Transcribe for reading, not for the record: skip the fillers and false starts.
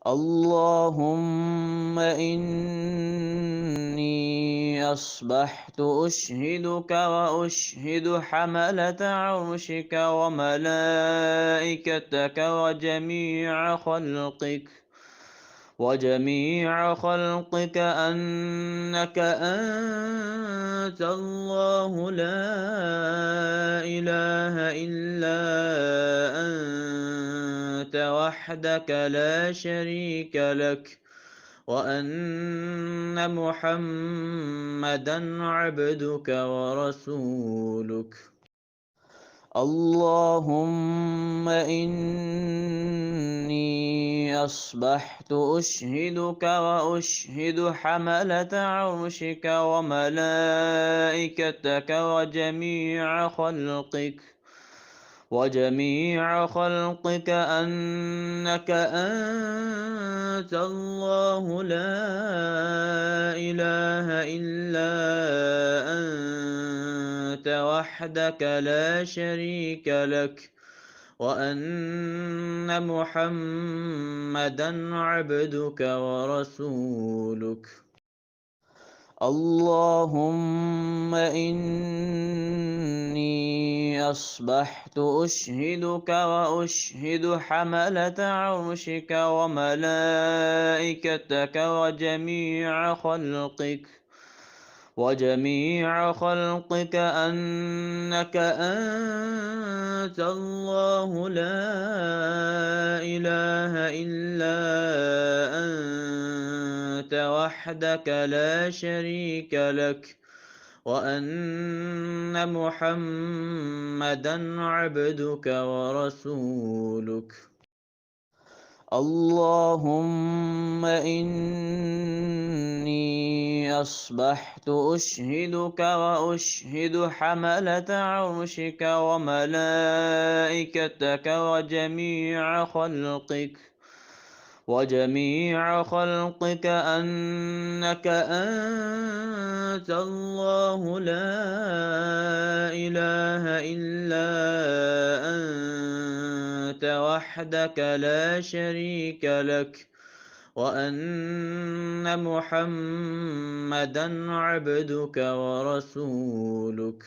اللهم إني أصبحت أشهدك وأشهد حملة عرشك وملائكتك وجميع خلقك أنك أنت الله لا إله إلا أنت وحدك لا شريك لك، وأن محمدًا عبدك ورسولك. اللهم إني أصبحت أشهدك وأشهد حملة عرشك وملائكتك وجميع خلقك أنك أنت الله لا إله إلا أنت وحدك لا شريك لك، وأن محمدًا عبدك ورسولك. اللهم إني أصبحت أشهدك وأشهد حملة عرشك وملائكتك وجميع خلقك أنك أنت الله لا إله إلا أنت وحدك لا شريك لك، وأن محمدًا عبدك ورسولك. اللهم إني أصبحت أشهدك وأشهد حملة عرشك وملائكتك وجميع خلقك أنك أنت الله لا إله إلا أنت وحدك لا شريك لك، وأن محمدًا عبدك ورسولك.